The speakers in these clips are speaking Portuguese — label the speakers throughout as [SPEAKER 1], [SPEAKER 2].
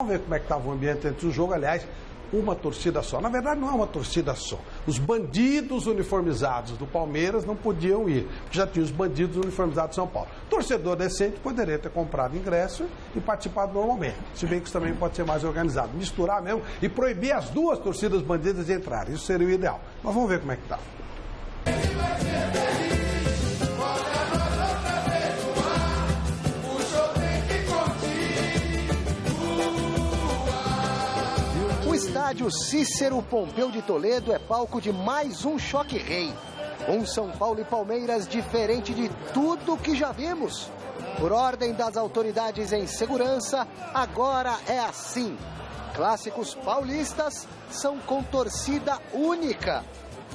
[SPEAKER 1] Vamos ver como é que estava o ambiente antes do jogo. Aliás, uma torcida só. Na verdade, não é uma torcida só. Os bandidos uniformizados do Palmeiras não podiam ir, porque já tinha os bandidos uniformizados de São Paulo. Torcedor decente poderia ter comprado ingresso e participado normalmente. Se bem que isso também pode ser mais organizado. Misturar mesmo e proibir as duas torcidas bandidas de entrarem. Isso seria o ideal. Mas vamos ver como é que está.
[SPEAKER 2] O estádio Cícero Pompeu de Toledo é palco de mais um choque-rei. Um São Paulo e Palmeiras diferente de tudo que já vimos. Por ordem das autoridades em segurança, agora é assim. Clássicos paulistas são com torcida única.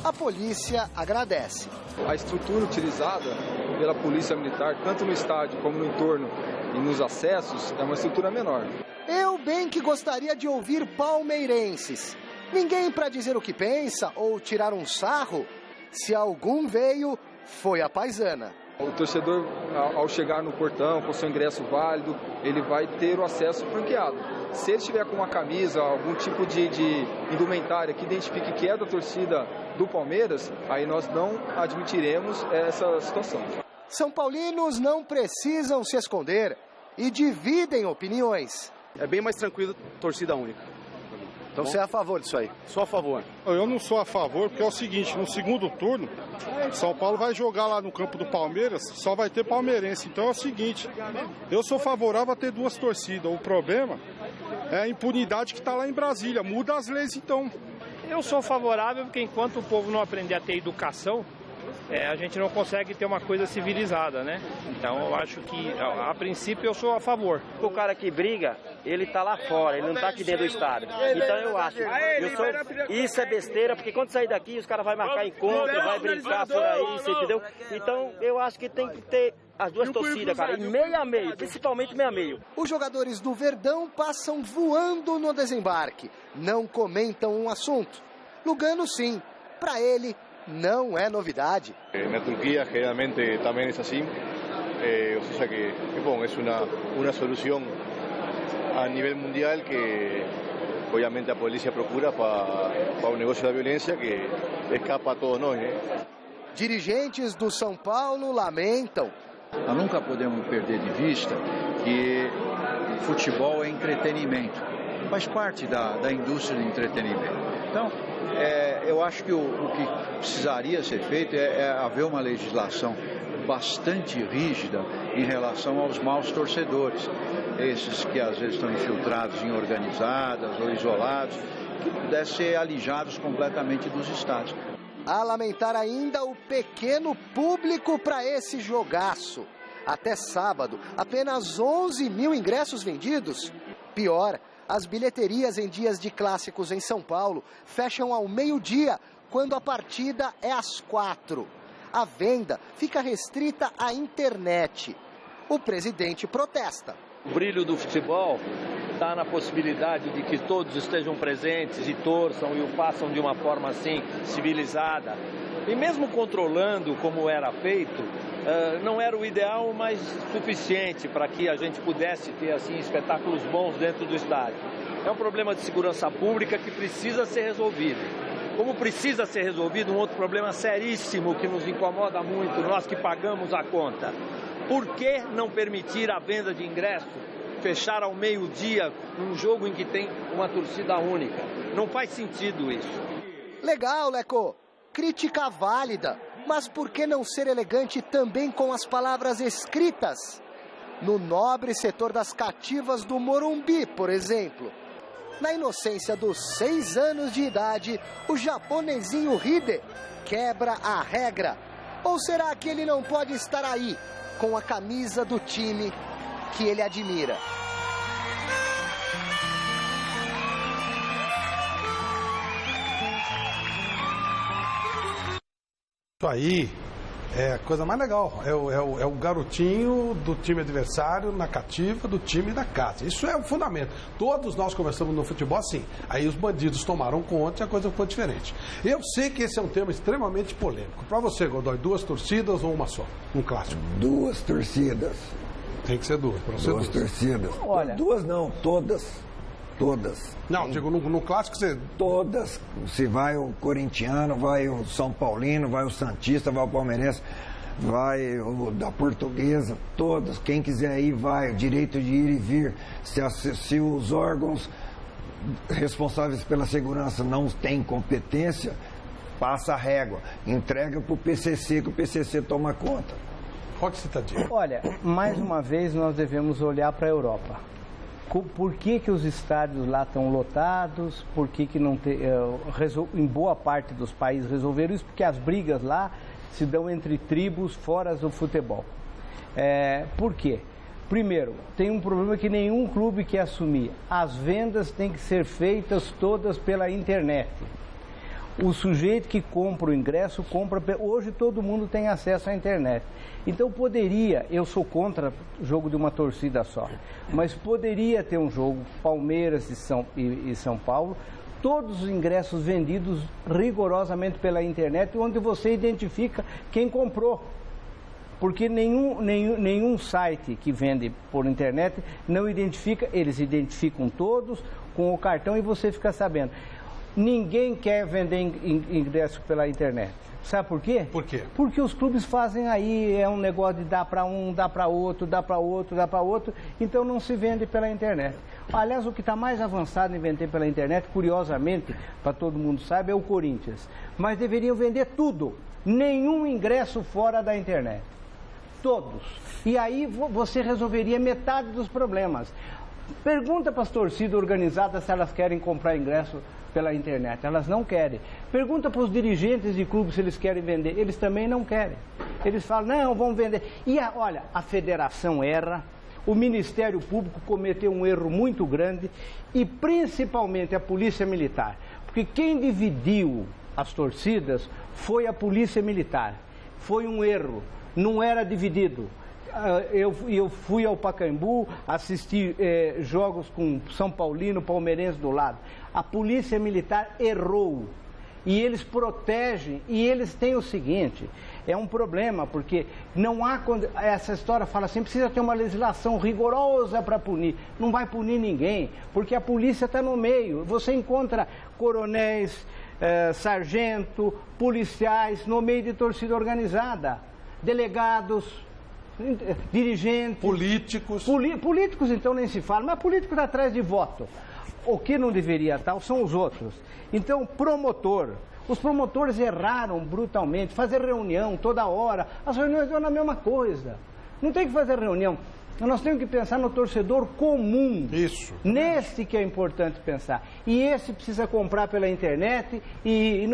[SPEAKER 2] A polícia agradece.
[SPEAKER 3] A estrutura utilizada pela Polícia Militar, tanto no estádio como no entorno e nos acessos, é uma estrutura menor.
[SPEAKER 2] Eu bem que gostaria de ouvir palmeirenses. Ninguém para dizer o que pensa ou tirar um sarro. Se algum veio, foi a paisana.
[SPEAKER 3] O torcedor, ao chegar no portão com seu ingresso válido, ele vai ter o acesso franqueado. Se ele estiver com uma camisa, algum tipo de indumentária que identifique que é da torcida do Palmeiras, aí nós não admitiremos essa situação.
[SPEAKER 2] São paulinos não precisam se esconder e dividem opiniões.
[SPEAKER 4] É bem mais tranquilo torcida única.
[SPEAKER 2] Então você é a favor disso aí?
[SPEAKER 4] Sou a favor.
[SPEAKER 5] Eu não sou a favor, porque é o seguinte, no segundo turno, São Paulo vai jogar lá no campo do Palmeiras, só vai ter palmeirense. Então é o seguinte, eu sou favorável a ter duas torcidas. O problema é a impunidade que está lá em Brasília. Muda as leis então.
[SPEAKER 6] Eu sou favorável porque enquanto o povo não aprender a ter educação, a gente não consegue ter uma coisa civilizada, né? Então eu acho que, a princípio, eu sou a favor.
[SPEAKER 7] O cara que briga, ele tá lá fora, ele não tá aqui dentro do estádio. Então eu acho, isso é besteira, porque quando sair daqui, os caras vão marcar encontro, vai brincar por aí, você entendeu? Então eu acho que tem que ter as duas torcidas, cara, e meio a meio, principalmente meio a meio.
[SPEAKER 2] Os jogadores do Verdão passam voando no desembarque, não comentam um assunto. Lugano, sim, para ele, não é novidade.
[SPEAKER 8] Na Turquia, geralmente também é assim. Ou seja que, bom, é uma solução a nível mundial que, obviamente, a polícia procura para o negócio da violência que escapa a todos nós, né?
[SPEAKER 2] Dirigentes do São Paulo lamentam.
[SPEAKER 9] Nós nunca podemos perder de vista que futebol é entretenimento. Faz parte da indústria do entretenimento. Então, eu acho que o que precisaria ser feito é haver uma legislação bastante rígida em relação aos maus torcedores. Esses que às vezes estão infiltrados em organizadas ou isolados, que pudessem ser alijados completamente dos estádios.
[SPEAKER 2] A lamentar ainda o pequeno público para esse jogaço. Até sábado, apenas 11 mil ingressos vendidos. Pior, as bilheterias em dias de clássicos em São Paulo fecham ao meio-dia, quando a partida é às 4. A venda fica restrita à internet. O presidente protesta.
[SPEAKER 10] O brilho do futebol está na possibilidade de que todos estejam presentes e torçam e o façam de uma forma assim, civilizada. E mesmo controlando como era feito, não era o ideal, mas suficiente para que a gente pudesse ter assim espetáculos bons dentro do estádio. É um problema de segurança pública que precisa ser resolvido. Como precisa ser resolvido um outro problema seríssimo que nos incomoda muito, nós que pagamos a conta. Por que não permitir a venda de ingresso, fechar ao meio-dia num jogo em que tem uma torcida única? Não faz sentido isso.
[SPEAKER 2] Legal, Leco. Crítica válida. Mas por que não ser elegante também com as palavras escritas? No nobre setor das cativas do Morumbi, por exemplo. Na inocência dos 6 anos de idade, o japonesinho Hide quebra a regra. Ou será que ele não pode estar aí com a camisa do time que ele admira?
[SPEAKER 1] Isso aí é a coisa mais legal. É o garotinho do time adversário na cativa do time da casa. Isso é o fundamento. Todos nós começamos no futebol assim. Aí os bandidos tomaram conta e a coisa ficou diferente. Eu sei que esse é um tema extremamente polêmico. Para você, Godoy, 2 torcidas ou uma só? Um clássico?
[SPEAKER 11] 2 torcidas.
[SPEAKER 1] Tem que ser 2. Para você,
[SPEAKER 11] 2 torcidas.
[SPEAKER 12] Olha,
[SPEAKER 11] 2 não, todas. Todas.
[SPEAKER 1] Não, digo, no clássico você...
[SPEAKER 11] Todas. Se vai o corintiano, vai o São Paulino, vai o santista, vai o palmeirense, vai o da Portuguesa, todas. Quem quiser ir, vai. O direito de ir e vir. Se os órgãos responsáveis pela segurança não têm competência, passa a régua. Entrega para o PCC, que o PCC toma conta.
[SPEAKER 1] Pode citar disso.
[SPEAKER 12] Olha, mais uma vez nós devemos olhar para a Europa. Por que os estádios lá estão lotados? Por que não tem... em boa parte dos países resolveram isso, porque as brigas lá se dão entre tribos fora do futebol. Por quê? Primeiro, tem um problema que nenhum clube quer assumir. As vendas têm que ser feitas todas pela internet. O sujeito que compra o ingresso, hoje todo mundo tem acesso à internet. Então poderia, eu sou contra o jogo de uma torcida só, mas poderia ter um jogo Palmeiras e São Paulo, todos os ingressos vendidos rigorosamente pela internet, onde você identifica quem comprou. Porque nenhum site que vende por internet não identifica, eles identificam todos com o cartão e você fica sabendo. Ninguém quer vender ingresso pela internet. Sabe por quê?
[SPEAKER 1] Por quê?
[SPEAKER 12] Porque os clubes fazem aí, é um negócio de dar para um, dar para outro, dar para outro, dar para outro, então não se vende pela internet. Aliás, o que está mais avançado em vender pela internet, curiosamente, para todo mundo sabe, é o Corinthians. Mas deveriam vender tudo, nenhum ingresso fora da internet. Todos. E aí você resolveria metade dos problemas. Pergunta para as torcidas organizadas se elas querem comprar ingresso pela internet. Elas não querem. Pergunta para os dirigentes de clubes se eles querem vender. Eles também não querem. Eles falam, não, vamos vender. E olha, a federação erra, o Ministério Público cometeu um erro muito grande e principalmente a Polícia Militar. Porque quem dividiu as torcidas foi a Polícia Militar. Foi um erro. Não era dividido. Eu fui ao Pacaembu assistir jogos com São Paulino, palmeirense do lado. A Polícia Militar errou e eles protegem e eles têm o seguinte, é um problema porque não há, essa história fala assim, precisa ter uma legislação rigorosa para punir, não vai punir ninguém, porque a polícia está no meio, você encontra coronéis, sargento, policiais no meio de torcida organizada, delegados, dirigentes,
[SPEAKER 1] políticos.
[SPEAKER 12] Políticos então nem se fala, mas político está atrás de voto. O que não deveria estar são os outros. Então, promotor. Os promotores erraram brutalmente, fazer reunião toda hora. As reuniões dão na mesma coisa. Não tem que fazer reunião. Nós temos que pensar no torcedor comum.
[SPEAKER 1] Isso.
[SPEAKER 12] Nesse que é importante pensar. E esse precisa comprar pela internet e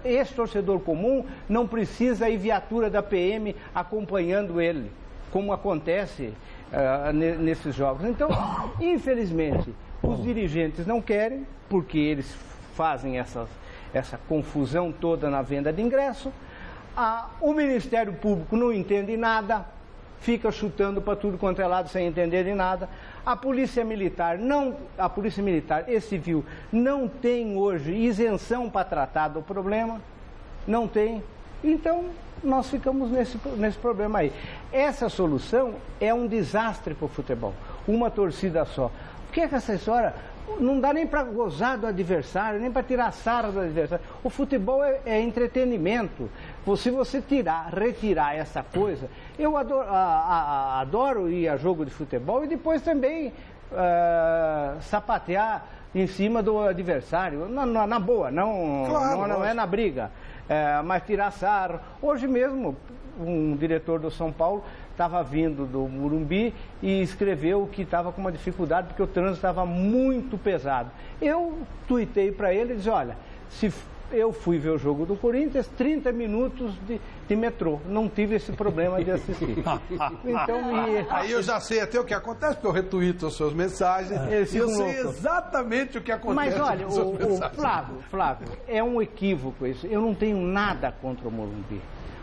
[SPEAKER 12] esse torcedor comum não precisa ir viatura da PM acompanhando ele, como acontece nesses jogos. Então, infelizmente, os dirigentes não querem, porque eles fazem essa confusão toda na venda de ingresso. O Ministério Público não entende nada, fica chutando para tudo quanto é lado sem entender de nada. A Polícia Militar e Civil não tem hoje isenção para tratar do problema, não tem. Então, nós ficamos nesse problema aí. Essa solução é um desastre para o futebol, uma torcida só. Porque essa história não dá nem para gozar do adversário, nem para tirar sarro do adversário. O futebol é entretenimento. Se você retirar essa coisa, eu adoro ir a jogo de futebol e depois também sapatear em cima do adversário, na boa, não é na briga, mas tirar sarro. Hoje mesmo, um diretor do São Paulo estava vindo do Morumbi e escreveu que estava com uma dificuldade porque o trânsito estava muito pesado. Eu tuitei para ele e disse, olha, se eu fui ver o jogo do Corinthians, 30 minutos de metrô, não tive esse problema de assistir. Então,
[SPEAKER 1] aí eu já sei até o que acontece, porque eu retuito as suas mensagens e eu sei exatamente o que acontece.
[SPEAKER 12] Mas olha, Flávio, é um equívoco isso. Eu não tenho nada contra o Morumbi.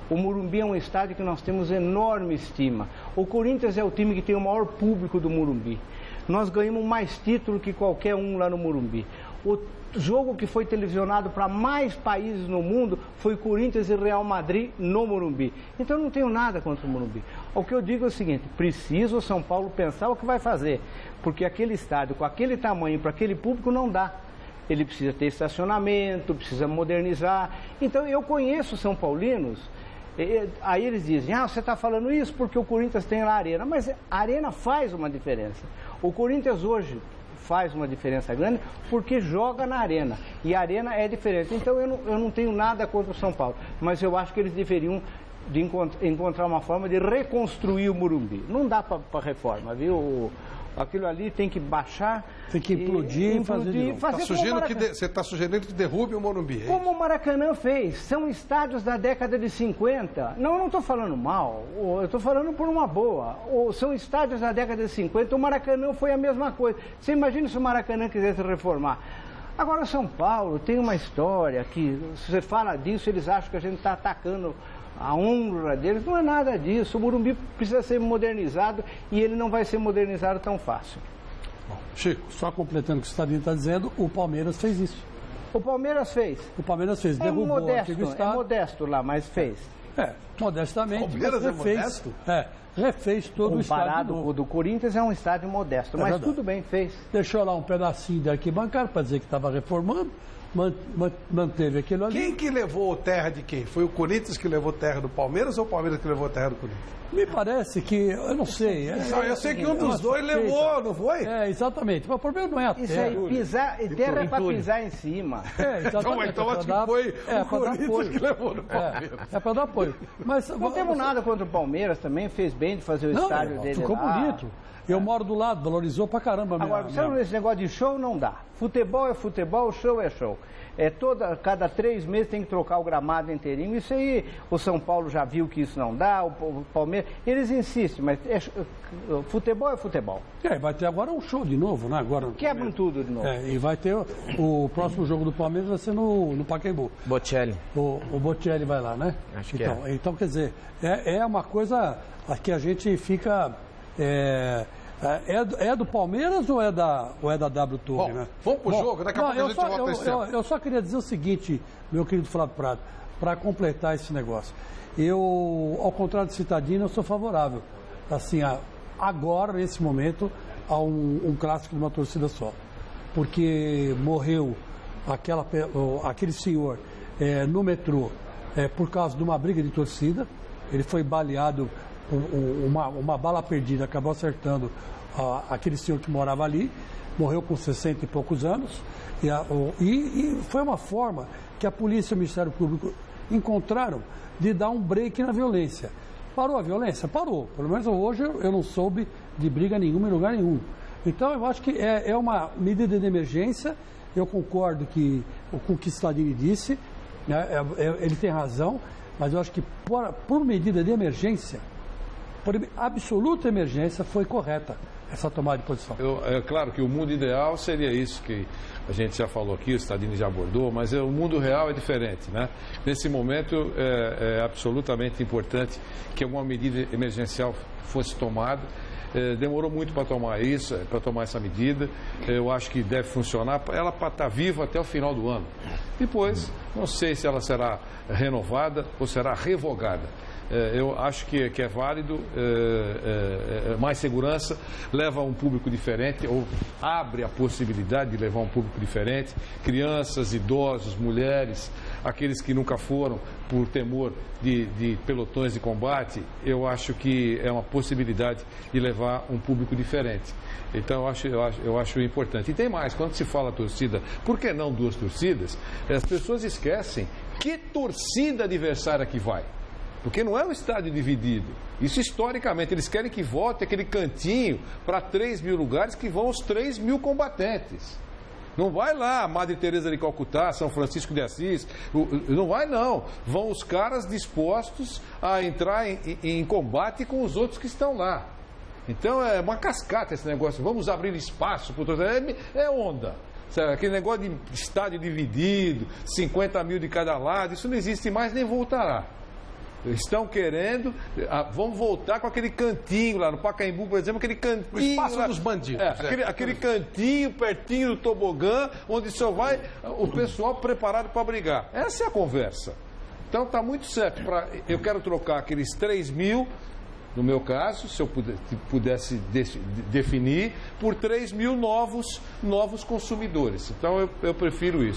[SPEAKER 12] O Morumbi é um estádio que nós temos enorme estima. O Corinthians é o time que tem o maior público do Morumbi. Nós ganhamos mais título que qualquer um lá no Morumbi. O jogo que foi televisionado para mais países no mundo foi Corinthians e Real Madrid no Morumbi. Então eu não tenho nada contra o Morumbi. O que eu digo é o seguinte, precisa o São Paulo pensar o que vai fazer, porque aquele estádio com aquele tamanho para aquele público não dá. Ele precisa ter estacionamento, precisa modernizar. Então eu conheço São Paulinos, aí eles dizem, você está falando isso porque o Corinthians tem lá a Arena, mas a Arena faz uma diferença. O Corinthians hoje faz uma diferença grande porque joga na Arena, e a Arena é diferente. Então eu não tenho nada contra o São Paulo, mas eu acho que eles deveriam encontrar uma forma de reconstruir o Morumbi. Não dá para reforma, viu? Aquilo ali tem que baixar.
[SPEAKER 1] Tem que implodir e fazer de novo. Você está sugerindo que derrube o Morumbi,
[SPEAKER 12] como o Maracanã fez. São estádios da década de 50. Não, eu não estou falando mal. Eu estou falando por uma boa. São estádios da década de 50. O Maracanã foi a mesma coisa. Você imagina se o Maracanã quisesse reformar. Agora, São Paulo tem uma história que, se você fala disso, eles acham que a gente está atacando a honra deles. Não é nada disso. O Morumbi precisa ser modernizado e ele não vai ser modernizado tão fácil.
[SPEAKER 13] Bom, Chico, só completando o que o Estadinho está dizendo, o Palmeiras fez isso.
[SPEAKER 12] O Palmeiras fez?
[SPEAKER 13] O Palmeiras fez, derrubou o antigo estádio.
[SPEAKER 12] É modesto lá, mas fez.
[SPEAKER 13] Modestamente.
[SPEAKER 1] O Palmeiras é modesto?
[SPEAKER 13] Refez todo o estádio.
[SPEAKER 12] Comparado com o do Corinthians, é um estádio modesto, mas verdade. Tudo bem, fez.
[SPEAKER 13] Deixou lá um pedacinho da arquibancada para dizer que estava reformando. Manteve aquilo ali.
[SPEAKER 1] Quem que levou terra de quem? Foi o Corinthians que levou terra do Palmeiras ou o Palmeiras que levou terra do Corinthians?
[SPEAKER 13] Me parece que, eu não sei.
[SPEAKER 1] Eu sei que um dos dois levou, não foi?
[SPEAKER 13] Exatamente. Mas o problema não é a terra.
[SPEAKER 12] Isso aí, terra é para pisar em cima.
[SPEAKER 13] Exatamente.
[SPEAKER 1] Então acho que foi o Corinthians que levou no Palmeiras.
[SPEAKER 13] É para dar apoio. Mas,
[SPEAKER 12] não temos nada contra o Palmeiras também, fez bem de fazer o estádio dele
[SPEAKER 13] ficou
[SPEAKER 12] lá.
[SPEAKER 13] Bonito. Eu moro do lado, valorizou pra caramba.
[SPEAKER 12] Agora, esse negócio de show não dá. Futebol é futebol, show é show. Cada 3 meses tem que trocar o gramado inteirinho. Isso aí, o São Paulo já viu que isso não dá, o Palmeiras, eles insistem, mas futebol é futebol.
[SPEAKER 13] Vai ter agora um show de novo, né? Agora,
[SPEAKER 12] quebram tudo de novo.
[SPEAKER 13] E vai ter o próximo jogo do Palmeiras vai ser no Pacaembu.
[SPEAKER 14] Bocelli.
[SPEAKER 13] O Bocelli vai lá, né?
[SPEAKER 14] Acho que
[SPEAKER 13] então, quer dizer, é uma coisa que a gente fica... É do Palmeiras ou é da W Torre, né?
[SPEAKER 1] Vamos pro jogo, daqui a pouco a gente volta a esse tema.
[SPEAKER 13] Eu só queria dizer o seguinte, meu querido Flávio Prado, para completar esse negócio. Eu, ao contrário de Citadino, eu sou favorável, assim, agora, nesse momento, a um clássico de uma torcida só. Porque morreu aquele senhor no metrô por causa de uma briga de torcida. Ele foi baleado, uma bala perdida acabou acertando aquele senhor que morava ali, morreu com 60 e poucos anos, e foi uma forma que a polícia e o Ministério Público encontraram de dar um break na violência. Parou a violência? Parou. Pelo menos hoje eu não soube de briga nenhuma em lugar nenhum. Então eu acho que é uma medida de emergência. Eu concordo com o que Stadini disse, né? Ele tem razão, mas eu acho que por medida de emergência, por absoluta emergência, foi correta essa tomada de posição.
[SPEAKER 15] É claro que o mundo ideal seria isso que a gente já falou aqui, o Stadini já abordou, mas o mundo real é diferente, né? Nesse momento é absolutamente importante que alguma medida emergencial fosse tomada. Demorou muito para tomar isso, para tomar essa medida. Eu acho que deve funcionar. Ela para estar viva até o final do ano. Depois, não sei se ela será renovada ou será revogada. Eu acho que é válido, mais segurança, leva um público diferente, ou abre a possibilidade de levar um público diferente, crianças, idosos, mulheres, aqueles que nunca foram por temor de pelotões de combate. Eu acho que é uma possibilidade de levar um público diferente. Então eu acho importante. E tem mais, quando se fala torcida, por que não 2 torcidas? As pessoas esquecem que torcida adversária que vai. Porque não é um estádio dividido. Isso historicamente, eles querem que volte aquele cantinho para 3 mil lugares que vão os 3 mil combatentes. Não vai lá Madre Teresa de Calcutá, São Francisco de Assis, não vai não. Vão os caras dispostos a entrar em combate com os outros que estão lá. Então é uma cascata esse negócio, vamos abrir espaço para o torcedor, é onda. Sabe? Aquele negócio de estádio dividido, 50 mil de cada lado, isso não existe mais nem voltará. estão querendo, vamos voltar com aquele cantinho lá no Pacaembu, por exemplo, aquele cantinho.
[SPEAKER 1] O espaço
[SPEAKER 15] lá,
[SPEAKER 1] dos bandidos.
[SPEAKER 15] Aquele cantinho pertinho do tobogã, onde só vai o pessoal preparado para brigar. Essa é a conversa. Então está muito certo. Eu quero trocar aqueles 3 mil, no meu caso, se eu pudesse definir, por 3 mil novos consumidores. Então eu prefiro isso.